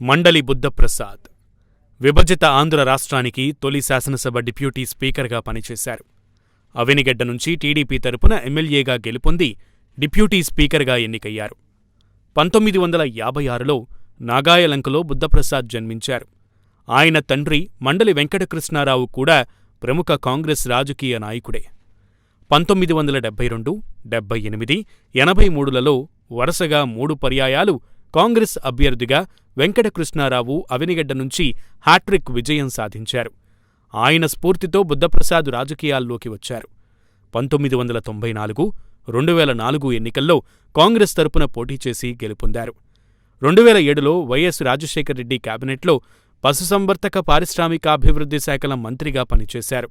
మండలి బుద్ధప్రసాద్ విభజిత ఆంధ్ర రాష్ట్రానికి తొలి శాసనసభ డిప్యూటీ స్పీకర్గా పనిచేశారు. అవినిగడ్డ నుంచి టీడీపీ తరపున ఎమ్మెల్యేగా గెలుపొంది డిప్యూటీ స్పీకర్గా ఎన్నికయ్యారు. 1956లో నాగాయలంకలో బుద్ధప్రసాద్ జన్మించారు. ఆయన తండ్రి మండలి వెంకటకృష్ణారావు కూడా ప్రముఖ కాంగ్రెస్ రాజకీయ నాయకుడే. 1972, 78, 83లలో వరుసగా 3 పర్యాయాలు కాంగ్రెస్ అభ్యర్థిగా వెంకటకృష్ణారావు అవినిగడ్డ నుంచి హ్యాట్రిక్ విజయం సాధించారు. ఆయన స్ఫూర్తితో బుద్ధప్రసాద్ రాజకీయాల్లోకి వచ్చారు. 1994, 2004 ఎన్నికల్లో కాంగ్రెస్ తరపున పోటీ చేసి గెలుపొందారు. 2007లో వైఎస్ రాజశేఖరరెడ్డి కేబినెట్లో పశుసంవర్ధక పారిశ్రామికాభివృద్ధి శాఖల మంత్రిగా పనిచేశారు.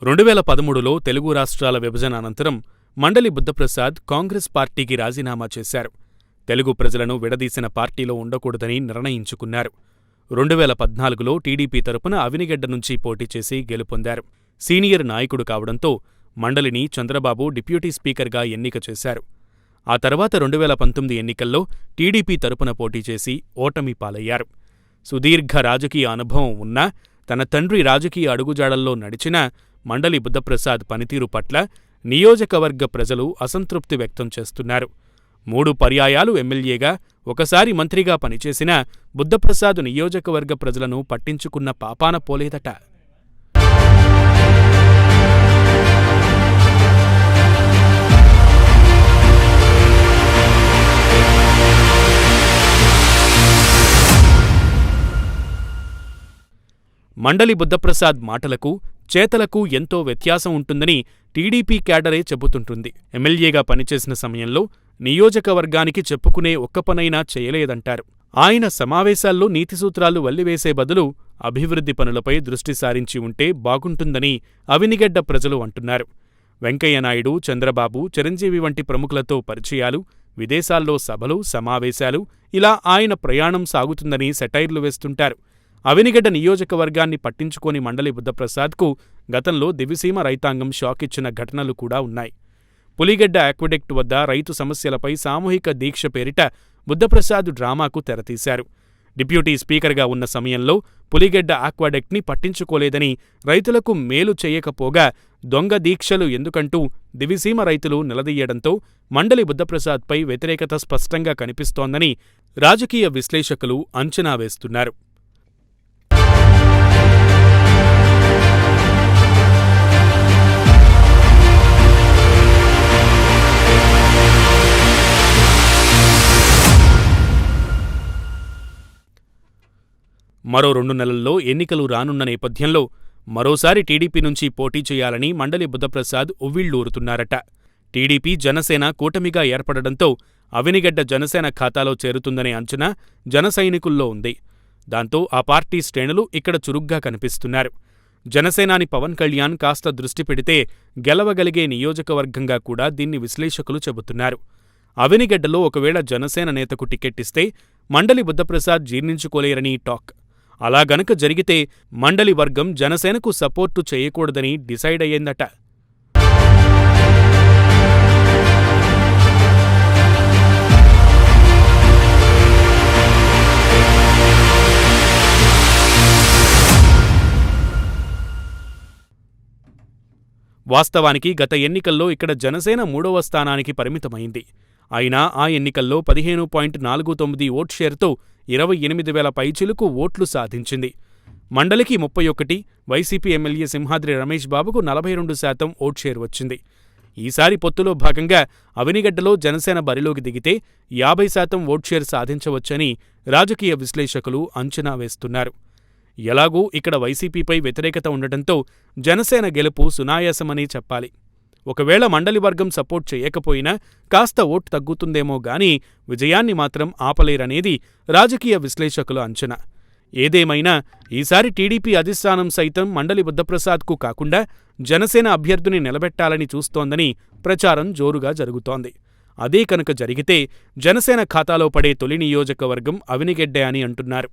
రెండు 2013లో తెలుగు రాష్ట్రాల విభజన అనంతరం మండలి బుద్ధప్రసాద్ కాంగ్రెస్ పార్టీకి రాజీనామా చేశారు. తెలుగు ప్రజలను విడదీసిన పార్టీలో ఉండకూడదని నిర్ణయించుకున్నారు. 2014లో టీడీపీ తరపున అవినిగడ్డ నుంచి పోటీ చేసి గెలుపొందారు. సీనియర్ నాయకుడు కావడంతో మండలిని చంద్రబాబు డిప్యూటీ స్పీకర్గా ఎన్నిక చేశారు. ఆ తర్వాత 2019 ఎన్నికల్లో టీడీపీ తరపున పోటీ చేసి ఓటమి పాలయ్యారు. సుదీర్ఘ రాజకీయ అనుభవం ఉన్నా తన తండ్రి రాజకీయ అడుగుజాడల్లో నడిచిన మండలి బుద్ధప్రసాద్ పనితీరు పట్ల నియోజకవర్గ ప్రజలు అసంతృప్తి వ్యక్తం చేస్తున్నారు. 3 పర్యాయాలు ఎమ్మెల్యేగా, ఒకసారి మంత్రిగా పనిచేసిన బుద్ధప్రసాద్ నియోజకవర్గ ప్రజలను పట్టించుకున్న పాపాన పోలేదట. మండలి బుద్ధప్రసాద్ మాటలకు, చేతలకు ఎంతో వ్యత్యాసం ఉంటుందని టీడీపీ క్యాడరే చెబుతుంటుంది. ఎమ్మెల్యేగా పనిచేసిన సమయంలో నియోజకవర్గానికి చెప్పుకునే ఒక్క పనైనా చేయలేదంటారు. ఆయన సమావేశాల్లో నీతి సూత్రాలు వల్లివేసే బదులు అభివృద్ధి పనులపై దృష్టి సారించి ఉంటే బాగుంటుందని అవినిగడ్డ ప్రజలు అంటున్నారు. వెంకయ్యనాయుడు, చంద్రబాబు, చిరంజీవి వంటి ప్రముఖులతో పరిచయాలు, విదేశాల్లో సభలు, సమావేశాలు, ఇలా ఆయన ప్రయాణం సాగుతుందని సెటైర్లు వేస్తుంటారు. అవినిగడ్డ నియోజకవర్గాన్ని పట్టించుకోని మండలి బుద్ధప్రసాద్కు గతంలో దివిసీమ రైతాంగం షాకిచ్చిన ఘటనలు కూడా ఉన్నాయి. పులిగడ్డ ఆక్విడక్ట్ వద్ద రైతు సమస్యలపై సామూహిక దీక్ష పేరిట బుద్ధప్రసాద్ డ్రామాకు తెరతీశారు. డిప్యూటీ స్పీకర్గా ఉన్న సమయంలో పులిగడ్డ ఆక్వాడక్ట్ని పట్టించుకోలేదని, రైతులకు మేలు చేయకపోగా దొంగ దీక్షలు ఎందుకంటూ దివిసీమ రైతులు నిలదీయడంతో మండలి బుద్ధప్రసాద్పై వ్యతిరేకత స్పష్టంగా కనిపిస్తోందని రాజకీయ విశ్లేషకులు అంచనా వేస్తున్నారు. మరో 2 నెలల్లో ఎన్నికలు రానున్న నేపథ్యంలో మరోసారి టీడీపీ నుంచి పోటీ చేయాలని మండలి బుద్ధప్రసాద్ ఉవ్విళ్లూరుతున్నారట. టీడీపీ, జనసేన కూటమిగా ఏర్పడడంతో అవినిగడ్డ జనసేన ఖాతాలో చేరుతుందనే అంచనా జనసైనికుల్లో ఉంది. దాంతో ఆ పార్టీ శ్రేణులు ఇక్కడ చురుగ్గా కనిపిస్తున్నారు. జనసేనాని పవన్ కళ్యాణ్ కాస్త దృష్టి పెడితే గెలవగలిగే నియోజకవర్గంగా కూడా దీన్ని విశ్లేషకులు చెబుతున్నారు. అవినిగడ్డలో ఒకవేళ జనసేన నేతకు టికెట్ ఇస్తే మండలి బుద్ధప్రసాద్ జీర్ణించుకోలేరని టాక్. అలా గనక జరిగితే మండలి వర్గం జనసేనకు సపోర్టు చేయకూడదని డిసైడ్ అయ్యిందట. వాస్తవానికి గత ఎన్నికల్లో ఇక్కడ జనసేన 3వ స్థానానికి పరిమితమైంది. అయినా ఆ ఎన్నికల్లో 15.49 ఓట్ షేర్తో 28,000 పైచిలుకు ఓట్లు సాధించింది. మండలికి 31, వైసీపీ ఎమ్మెల్యే సింహాద్రి రమేష్ బాబుకు 42% ఓట్ షేర్ వచ్చింది. ఈసారి పొత్తులో భాగంగా అవినిగడ్డలో జనసేన బరిలోకి దిగితే 50% ఓట్ షేర్ సాధించవచ్చని రాజకీయ విశ్లేషకులు అంచనా వేస్తున్నారు. ఎలాగూ ఇక్కడ వైసీపీపై వ్యతిరేకత ఉండటంతో జనసేన గెలుపు సునాయాసమని చెప్పాలి. ఒకవేళ మండలి వర్గం సపోర్ట్ చేయకపోయినా కాస్త ఓటు తగ్గుతుందేమో గానీ విజయాన్ని మాత్రం ఆపలేరనేది రాజకీయ విశ్లేషకుల అంచనా. ఏదేమైనా ఈసారి టీడీపీ అధిష్టానం సైతం మండలి బుద్ధప్రసాద్కు కాకుండా జనసేన అభ్యర్థిని నిలబెట్టాలని చూస్తోందని ప్రచారం జోరుగా జరుగుతోంది. అదే కనుక జరిగితే జనసేన ఖాతాలో పడే తొలి నియోజకవర్గం అవినిగడ్డే అని అంటున్నారు.